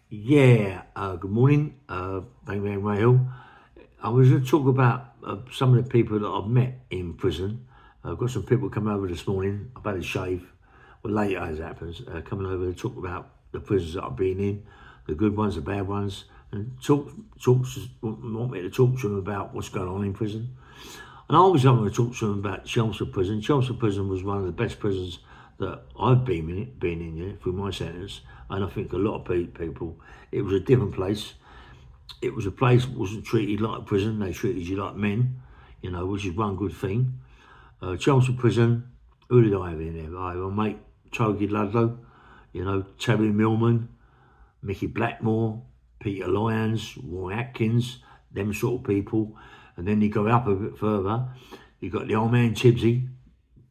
Good morning, Bang Bang Rail. I was going to talk about some of the people that I've met in prison. I've got some people coming over this morning. I've had a shave, well, later as it happens, coming over to talk about the prisons that I've been in, the good ones, the bad ones, and want me to talk to them about what's going on in prison. And I always want to talk to them about Chelmsford Prison. Chelmsford Prison was one of the best prisons that I've been in yeah, through my sentence. And I think a lot of people, it was a different place. It was a place that wasn't treated like a prison. They treated you like men, which is one good thing. Chelmsford Prison, who did I have in there? I have my mate Togi Ludlow, Terry Millman, Mickey Blackmore, Peter Lyons, Roy Atkins, them sort of people. And then you go up a bit further, you got the old man Tibbsy,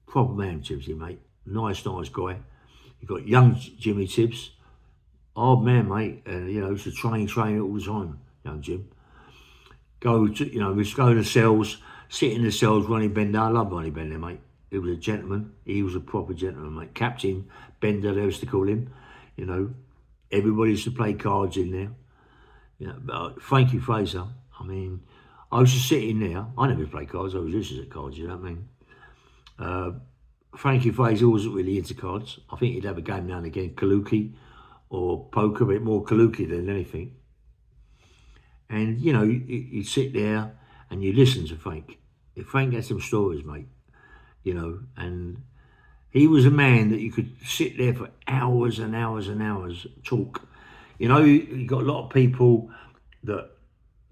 proper man Tibbsy, mate. Nice guy. You got young Jimmy Tibbs, hard man, mate. And used to train all the time, young Jim. We go to the cells, sit in the cells, Ronnie Bender. I love Ronnie Bender, mate. He was a gentleman. He was a proper gentleman, mate. Captain Bender, they used to call him. Everybody used to play cards in there. But Frankie Frazier, I was just sitting there. I never played cards. I was useless at cards, you know what I mean? Frankie Fraser wasn't really into cards. I think he'd have a game now and again, Kaluki or poker, a bit more Kaluki than anything. And, you'd sit there and you listen to Frank. If Frank had some stories, mate, and he was a man that you could sit there for hours and hours and hours, talk. You got a lot of people that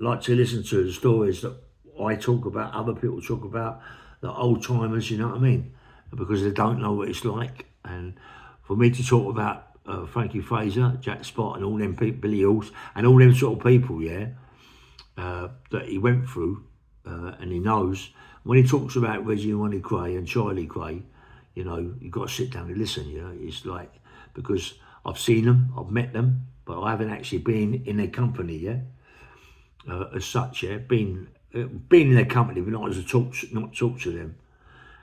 like to listen to the stories that I talk about, other people talk about, the old timers, you know what I mean? Because they don't know what it's like. And for me to talk about Frankie Fraser, Jack Spott, and all them people, Billy Hills, and all them sort of people, that he went through, and he knows. When he talks about Reggie and Ronnie Cray and Charlie Cray, you've got to sit down and listen, It's like, because I've seen them, I've met them, but I haven't actually been in their company, as such, been in their company, but not talk to them.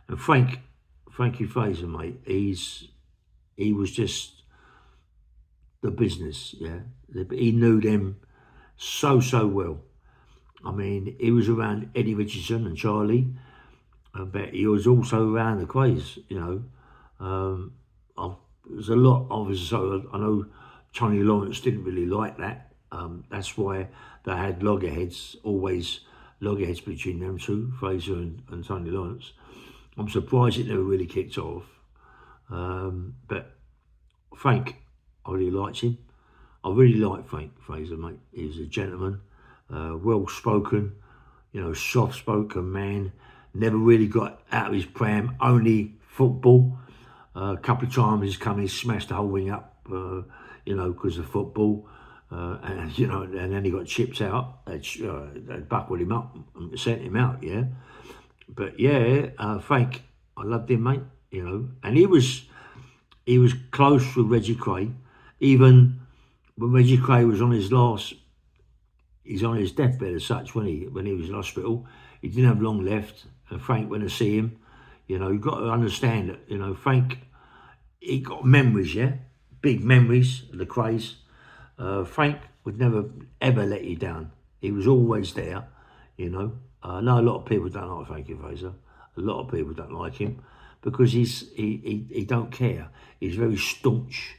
And Frankie Fraser, mate, he was just the business, He knew them so well. He was around Eddie Richardson and Charlie, but he was also around the Crays, There's a lot of us, so I know Tony Lawrence didn't really like that. That's why they had loggerheads, always loggerheads between them two, Fraser and Tony Lawrence. I'm surprised it never really kicked off. But Frank, I really liked him. I really liked Frank Fraser, mate. He was a gentleman, well-spoken, soft-spoken man. Never really got out of his pram, only football. A couple of times he's come and smashed the whole wing up, because of football. And then he got chipped out. They buckled him up and sent him out, But Frank, I loved him, mate, And he was close with Reggie Cray. Even when Reggie Cray was he's on his deathbed as such, when he was in hospital, he didn't have long left. And Frank went to see him. You've got to understand that, Frank, he got memories, big memories of the Crays. Frank would never ever let you down. He was always there, I know a lot of people don't like Frankie Fraser. A lot of people don't like him because he don't care. He's very staunch,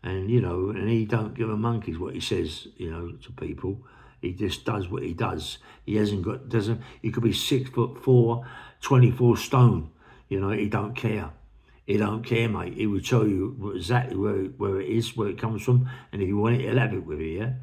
and and he don't give a monkey's what he says, to people. He just does what he does. He he could be 6'4", 24 stone. He don't care. He don't care, mate. He will tell you exactly where it is, where it comes from, and if you want it, he'll have it with you,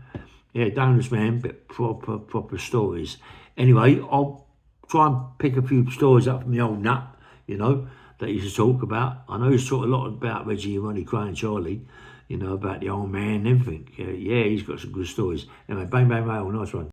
dangerous man, but proper stories. Anyway, I'll try and pick a few stories up from the old nut, that he used to talk about. I know he's talked a lot about Reggie and Ronnie Cray and Charlie, about the old man and everything. He's got some good stories. Anyway, bang, bang, bang, nice one.